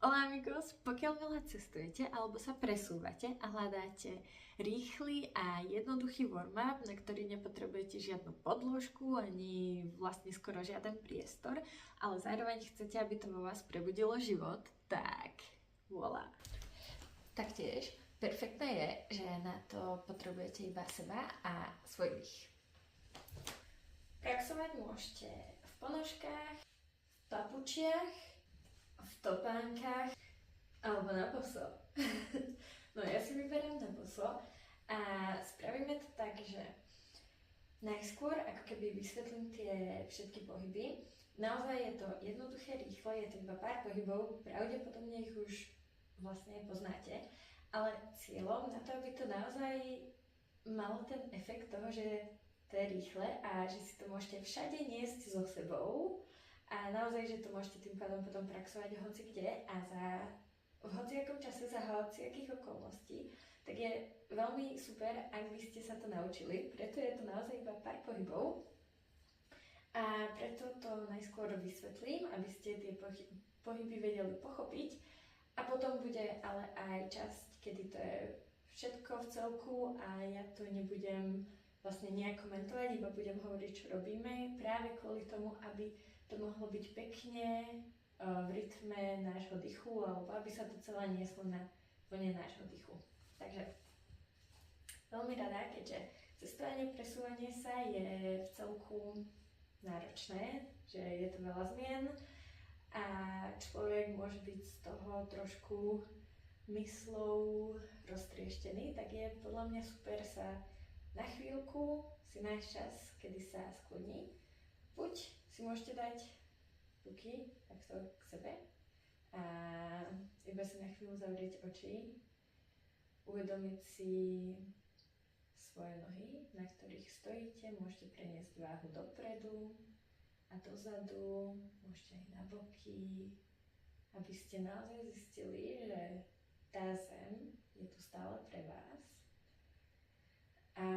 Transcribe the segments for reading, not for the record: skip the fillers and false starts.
Hola amigos, pokiaľ veľa cestujete alebo sa presúvate a hľadáte rýchly a jednoduchý warm-up, na ktorý nepotrebujete žiadnu podložku ani vlastne skoro žiaden priestor, ale zároveň chcete, aby to vo vás prebudilo život, tak voilà. Taktiež perfektné je, že na to potrebujete iba seba a svoj dých. Praxovať môžete v ponožkách, v papučiach, v topánkach alebo na boso. No ja si vyberám na boso a spravíme to tak, že najskôr ako keby vysvetlím tie všetky pohyby. Naozaj je to jednoduché, rýchle, je to iba pár pohybov, pravdepodobne ich už vlastne poznáte, ale cieľom na to, aby to naozaj malo ten efekt toho, že to je rýchle a že si to môžete všade niesť so sebou, a naozaj, že to môžete tým pádom potom praxovať hoci kde a v hociakom čase za hociakých okolností, tak je veľmi super, ak by ste sa to naučili. Preto je to naozaj iba pár pohybov a preto to najskôr vysvetlím, aby ste tie pohyby vedeli pochopiť a potom bude ale aj časť, kedy to je všetko v celku a ja to nebudem vlastne nejak komentovať, iba budem hovoriť, čo robíme, práve kvôli tomu, aby to mohlo byť pekne v rytme nášho dychu, alebo aby sa to celé nieslo na vlne nášho dychu. Takže veľmi rada, keďže cestovanie, presúvanie sa je v celku náročné, že je to veľa zmien a človek môže byť z toho trošku myslou roztrieštený, tak je podľa mňa super sa na chvíľku si nájsť čas, kedy sa skloní. Buď si môžete dať ruky takto k sebe a iba si na chvíľu zavrieť oči, uvedomiť si svoje nohy, na ktorých stojíte, môžete preniesť váhu dopredu a dozadu, môžete aj na boky, aby ste naozaj zistili, že tá zem je tu stále pre vás a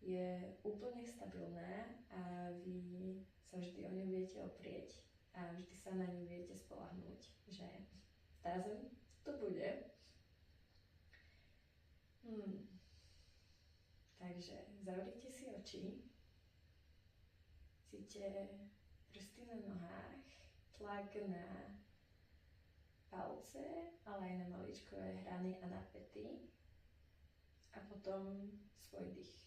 je úplne stabilná a vy sa vždy o ňu viete oprieť a vždy sa na ňu viete spoľahnúť, že tá zem to bude. Takže zavrite si oči, cíte prsty na nohách, tlak na palce, ale aj na maličkové hrany a na päty a potom svoj dých.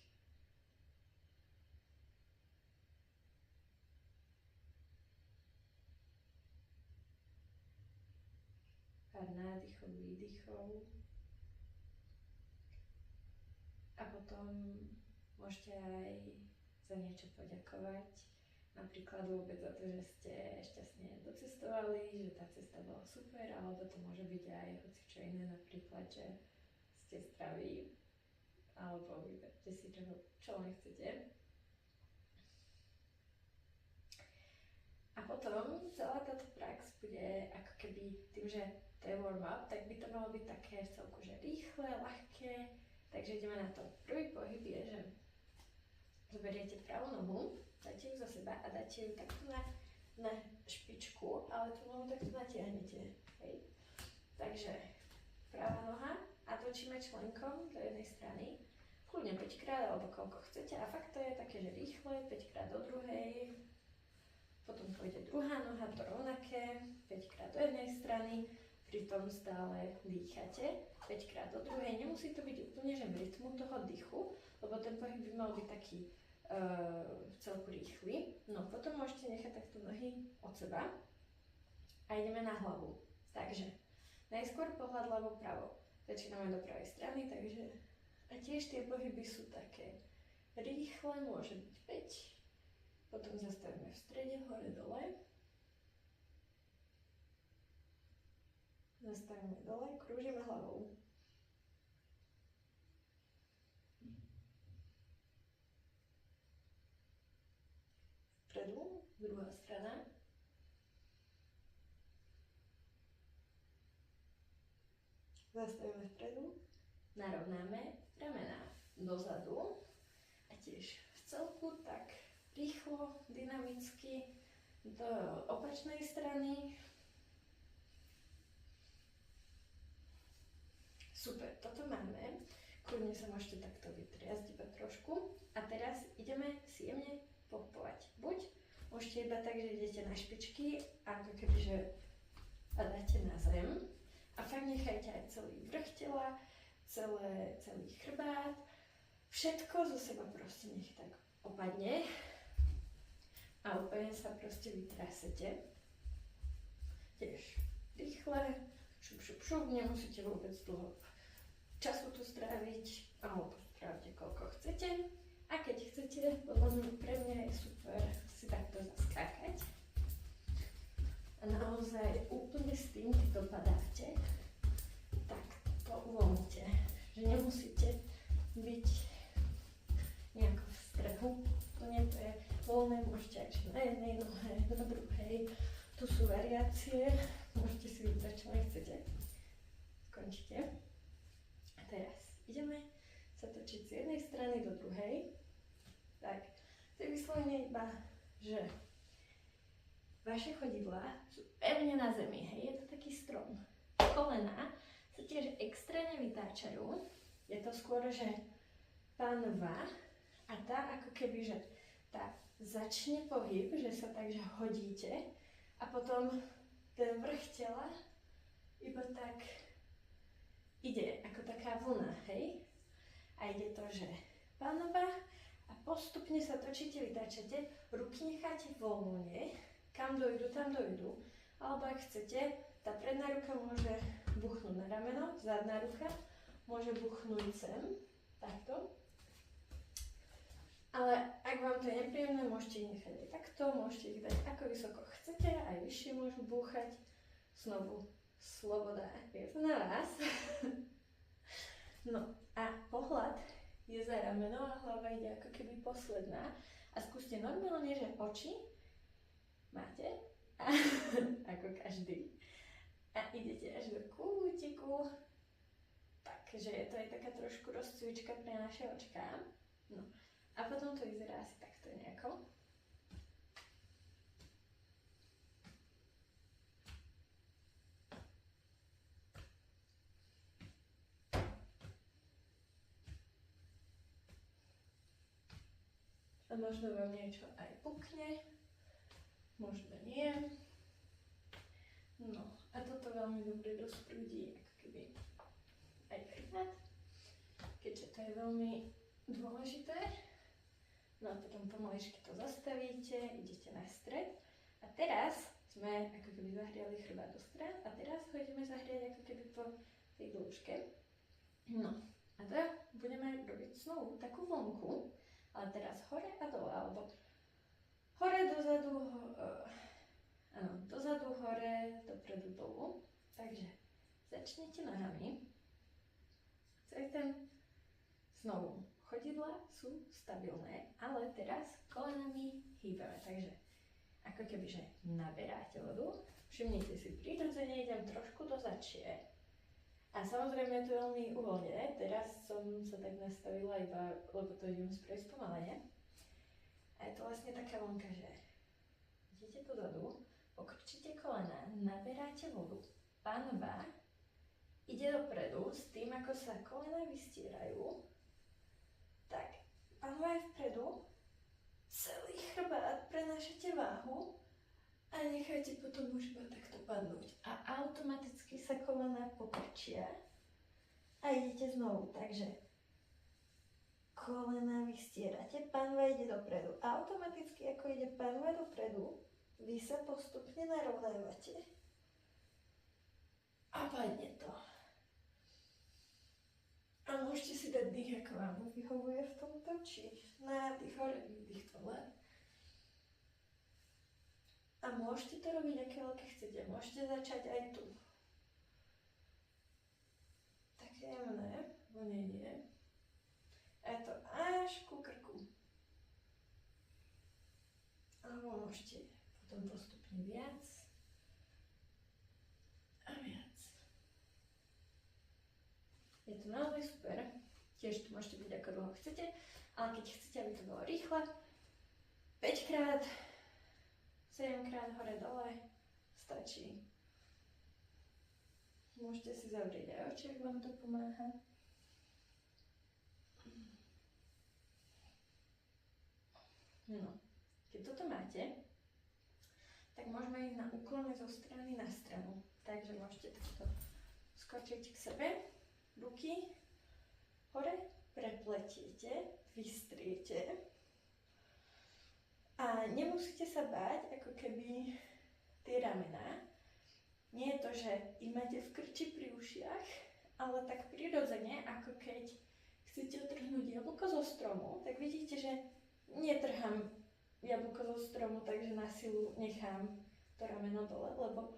Pár nádychov, výdychov a potom môžete aj za niečo poďakovať, napríklad vôbec za to, že ste šťastne docestovali, že tá cesta bola super, alebo to môže byť aj hocičo iné, napríklad, že ste zdraví, alebo vyberte si čo len chcete. A potom celá táto prax bude ako keby tým, že to je warm-up, tak by to malo byť také v celku, že rýchle, ľahké. Takže ideme na to. Prvý pohyb je, že zoberiete pravú nohu, dáte ju za seba a dáte ju takto na špičku, ale tú nohu takto natiahnete. Hej. Takže pravá noha a točíme členkom do jednej strany. Kľudne 5 krát alebo koľko chcete a fakt to je také, že rýchle, 5 krát do druhej. Potom pôjde druhá noha, to rovnaké, 5 krát do jednej strany, pritom stále dýchate, 5 krát do druhej. Nemusí to byť úplne, že v rytmu toho dychu, lebo ten pohyb by mal byť taký v celku rýchly. No potom môžete nechať takto nohy od seba a ideme na hlavu. Takže najskôr pohľad ľavo-pravo. Začíname do pravej strany, takže a tiež tie pohyby sú také rýchle, môže byť 5. Potom zastavíme v strede, hore, dole. Zastavíme dole, krúžime hlavou. Vpredu, druhá strana. Zastavíme vpredu, narovnáme ramena dozadu a tiež v celku tak rýchlo, dynamicky do opačnej strany. Super, toto máme. Kľudne sa môžete takto vytriasť iba trošku. A teraz ideme si jemne popovať. Buď môžete iba tak, že idete na špičky, ako kebyže dáte na zem. A fakt nechajte aj celý vrch tela, celý chrbát. Všetko zo seba proste nech tak opadne. A úplne sa proste vytrasete. Tiež rýchle, šup, nemusíte vôbec dlho času tu stráviť, alebo strávite koľko chcete. A keď chcete, podľa mňa pre mňa je super si takto zaskákať. A naozaj úplne s tým, keď to padáte, tak to uvoľnite. Že nemusíte byť nejako v strehu. To nie to je voľné, môžete aj na jednej nohe, na druhej. Tu sú variácie, môžete si vybrať, čo nechcete. Skončite. A teraz ideme sa točiť z jednej strany do druhej. Tak, to je vyslovene iba, že vaše chodidlá sú pevne na zemi, hej, je to taký strom. Kolená sa tiež extrémne vytáčajú. Je to skôr, že pánva a tá ako keby, že tá začne pohyb, že sa takže hodíte a potom ten vrch tela iba tak ide ako taká vlna, hej. A ide to, že pánva a postupne sa točíte, vytáčate, ruky necháte voľne, kam dojdu, tam dojdu. Alebo ak chcete, tá predná ruka môže buchnúť na rameno, zadná ruka môže buchnúť sem, takto. Ale ak vám to je nepríjemné, môžete ich nechať aj takto, môžete ich dať ako vysoko chcete, aj vyššie môžu búchať. Znovu, sloboda, je to na vás. No a pohľad je za rameno a hlava ide ako keby posledná. A skúste normálne, že oči máte, a, ako každý. A idete až do kútiku. Takže je to aj taká trošku rozcvička pre naše očká. No. A potom to vyzerá asi takto nejako. A možno vám niečo aj pukne, možno nie. No a toto veľmi dobre rozprúdi ako keby aj chrbát, keďže to je veľmi dôležité. No a potom pomaličky to zastavíte, idete na stred. A teraz sme ako keby zahriali chrbát do strán a teraz ho ideme zahriať ako keby po tej dĺžke. No a teda budeme robiť znovu takú vlnku, ale teraz hore a dole, alebo hore, dozadu, áno, dozadu, hore, dopredu, dolu. Takže začnete nohami. Celý ten znovu. Chodidlá sú stabilné, ale teraz kolenami hýbame. Takže ako keby, že naberáte vodu. Všimnite si, prirodzene idem trošku do začie. A samozrejme je to veľmi uvoľnené. Teraz som sa tak nastavila iba, lebo to idem spraviť spomalene. A je to vlastne taká vonka, že idete dozadu, pokrčíte kolena, naberáte vodu. Pánva ide dopredu s tým, ako sa kolena vystierajú. Tak, pánva je vpredu, celý chrbát prenášate váhu a nechajte potom už iba takto padnúť. A automaticky sa kolena pokrčia a idete znovu. Takže kolena vystierate, pánva ide dopredu. A automaticky, ako ide pánva dopredu, vy sa postupne narovnávate a padne to. A môžete si dať dých, ako vám vyhovuje v tomto, či nádych hore, výdych dole. A môžete to robiť, aké veľké chcete. Môžete začať aj tu. Také jemné, vlnenie. A to až ku krku. Alebo môžete potom postupne viac a viac. Je to naozaj super. Tiež tu môžete byť ako dlho chcete, ale keď chcete, aby to bolo rýchle, 5 krát, 7 krát hore dole stačí. Môžete si zavrieť aj oči, ak vám to pomáha. No, keď toto máte, tak môžeme ísť na úklony zo strany na stranu. Takže môžete takto skočiť k sebe, ruky hore, prepletiete, vystriete a nemusíte sa báť, ako keby tie ramená. Nie je to, že ich máte v krči pri ušiach, ale tak prirodzene, ako keď chcete otrhnúť jablko zo stromu, tak vidíte, že netrhám jablko zo stromu, takže na silu nechám to rameno dole, lebo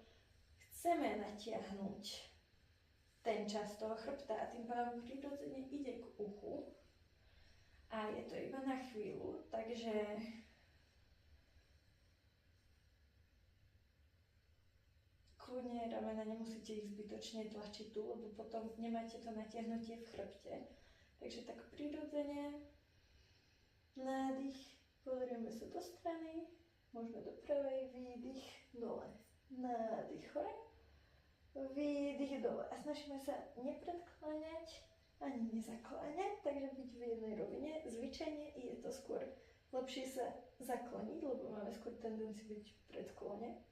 chceme natiahnuť ten čas toho chrbta a tým pádom prirodzene ide k uchu a je to iba na chvíľu, takže kľudne ramena nemusíte ich zbytočne tlačiť tu, lebo potom nemáte to natiahnutie v chrbte. Takže tak prirodzene nádych, pozrieme sa do strany, môžeme do pravej, výdych, dole, nádych hore, výdych dole a snažíme sa nepredkláňať ani nezakláňať, takže byť v jednej rovine. Zvyčajne je to skôr lepšie sa zakloniť, lebo máme skôr tendenciu byť v predklone.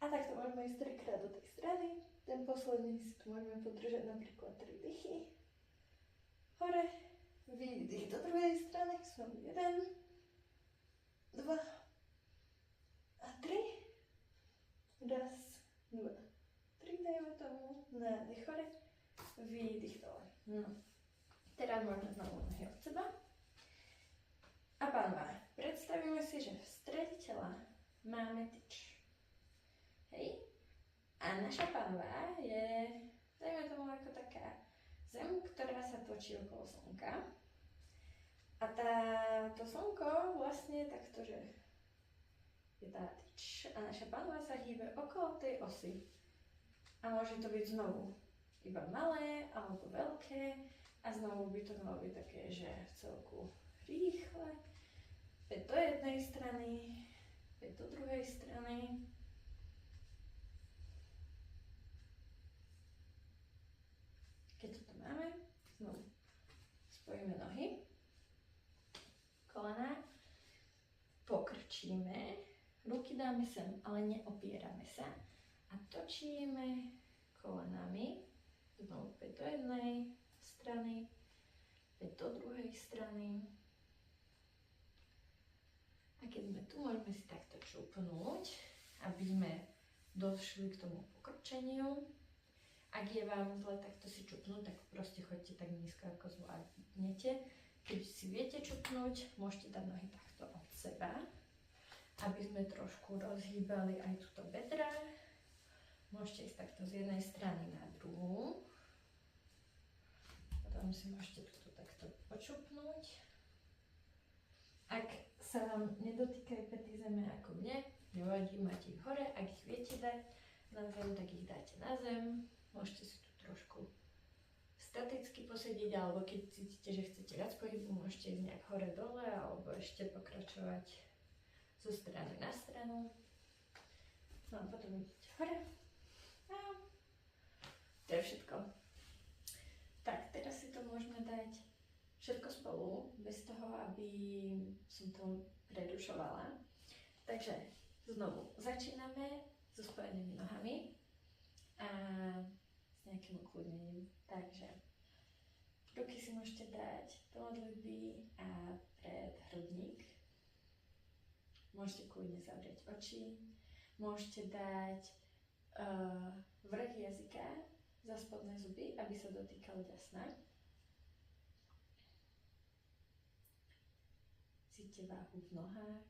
A takto môžeme ísť 3-krát do tej strany. Ten posledný si tu môžeme podržať napríklad 3 dychy. Hore, výdych do druhej strany, znovu 1, 2 a 3. Raz, 2, 3 dajme tomu, nádych hore, výdych dole. No. Teraz môžeme znovu nohy od seba. A pánva, predstavíme si, že v strede tela máme tyč. Hej? A naša panva je, dajme tomu ako taká zem, ktorá sa točí okolo slnka. A to slnko vlastne takto, že je tá tyč a naša panva sa hýbe okolo tej osy. A môže to byť znovu iba malé alebo veľké a znovu by to malo byť také, že v celku rýchle. Päť do jednej strany, päť do druhej strany. Keď to máme, znovu spojíme nohy, kolená, pokrčíme, ruky dáme sem, ale neopierame sa a točíme kolenami, znovu 5 do jednej strany, 5 do druhej strany. A keď sme tu, môžeme si takto čupnúť, aby sme došli k tomu pokrčeniu. Ak je vám zle takto si čupnúť, tak proste choďte tak nízko, ako zvládnete. Keď si viete čupnúť, môžete dať nohy takto od seba, aby sme trošku rozhýbali aj túto bedra. Môžete ísť takto z jednej strany na druhú. Potom si môžete túto takto počupnúť. Ak sa vám nedotýkajú päty zeme ako mne, nevadí, máte ich hore. Ak ich viete dať na zem, tak ich dáte na zem. Môžete si tu trošku staticky posedieť, alebo keď cítite, že chcete viac pohybu, môžete ísť nejak hore-dole, alebo ešte pokračovať zo strany na stranu. No a potom idete hore. A to je všetko. Tak, teraz si to môžeme dať všetko spolu, bez toho, aby som to prerušovala. Takže znovu začíname so spojenými nohami a s nejakým ukludnením. Takže ruky si môžete dať do modlitby a pred hrudník. Môžete kľudne zavrieť oči. Môžete dať vrch jazyka za spodné zuby, aby sa dotýkal ďasna. Cítite váhu v nohách.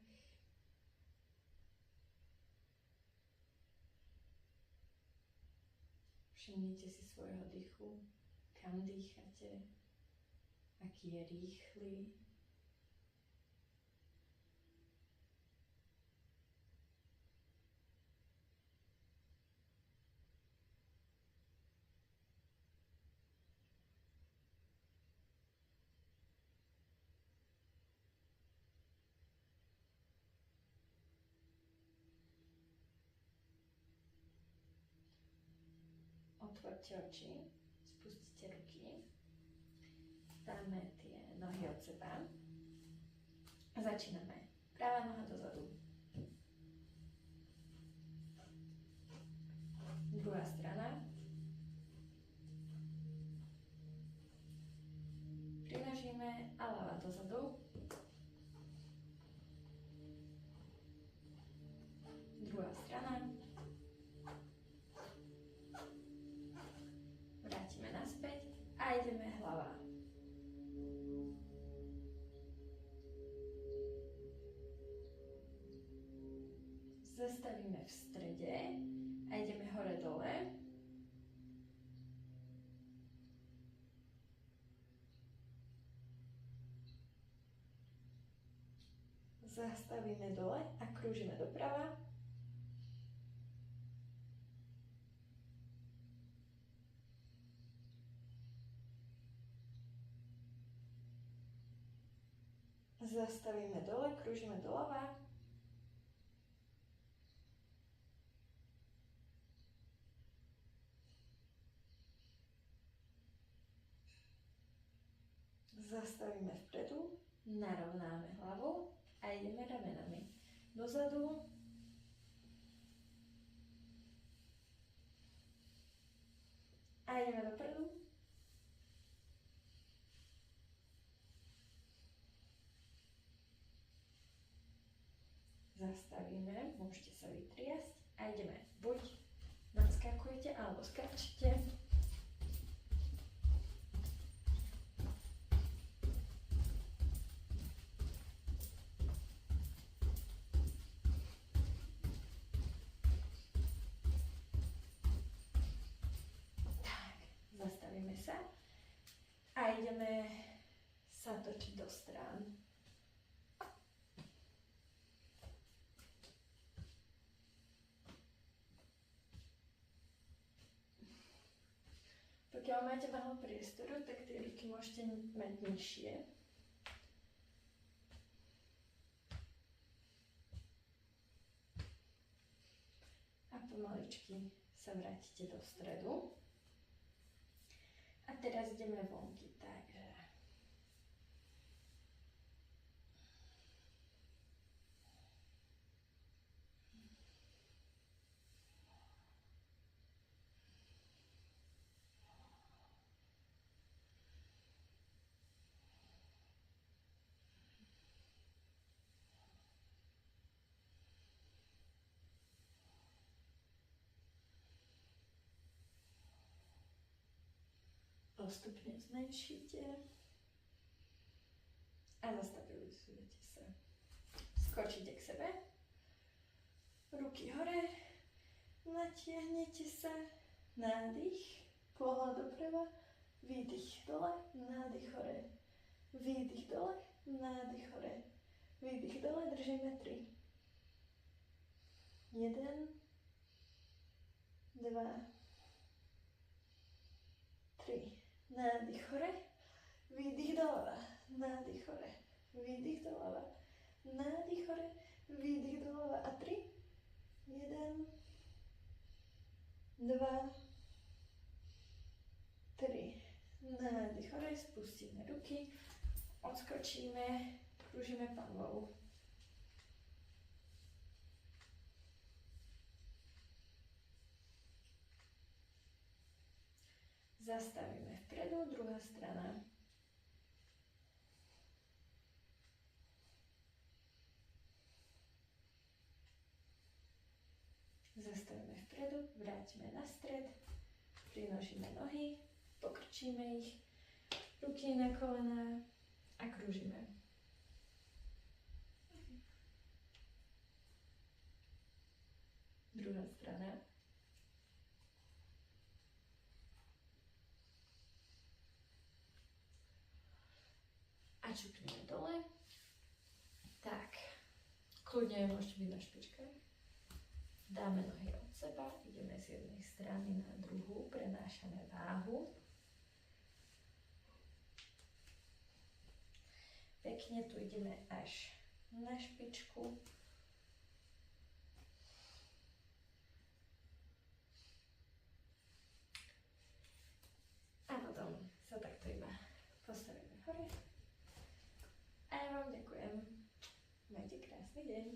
Všimnite si svojho dýchu, kam dýchate, aký je rýchly. Otvorte oči, spustite ruky, dáme tie nohy od seba a začíname. Pravá noha dozadu. Druhá strana. Prinožíme a ľava dozadu. Druhá strana. Vrátime naspäť a ideme hlava. Zastavíme v strede a ideme hore-dole. Zastavíme dole a krúžime doprava. Zastavíme dole, krúžime doľava. Zastavíme vpredu, narovnáme hlavu a ideme ramenami dozadu. A ideme dopredu. Zastavíme, môžete sa vytriasť a ideme. Buď nadskakujete alebo skáčete. Zastavíme sa a ideme sa točiť do strán. Pokiaľ máte málo priestoru, tak tie ruky môžete mať nižšie. A pomaličky sa vrátite do stredu. A teraz ideme vonky, takže postupne zmenšíte a zastabilizujete sa. Skočíte k sebe, ruky hore, natiahnete sa, nádych, pohľad doprava, výdych dole, nádych hore, výdych dole, nádych hore, výdych dole, držíme 3. 1, 2, 3. Nádych hore, výdych doľava, nádych hore, výdych doľava, nádych hore, výdych doľava a 3. 1, 2, 3. Nádych hore, spustíme ruky, odskočíme, krúžime panvou. Zastavíme vpredu, druhá strana. Zastavíme vpredu, vrátime na stred, prinožíme nohy, pokrčíme ich, ruky na kolená a krúžime. Druhá strana. A čupneme dole. Tak, kľudne môžete byť na špičkách. Dáme nohy od seba, ideme z jednej strany na druhú, prenášame váhu. Pekne tu ideme až na špičku. Krásny deň.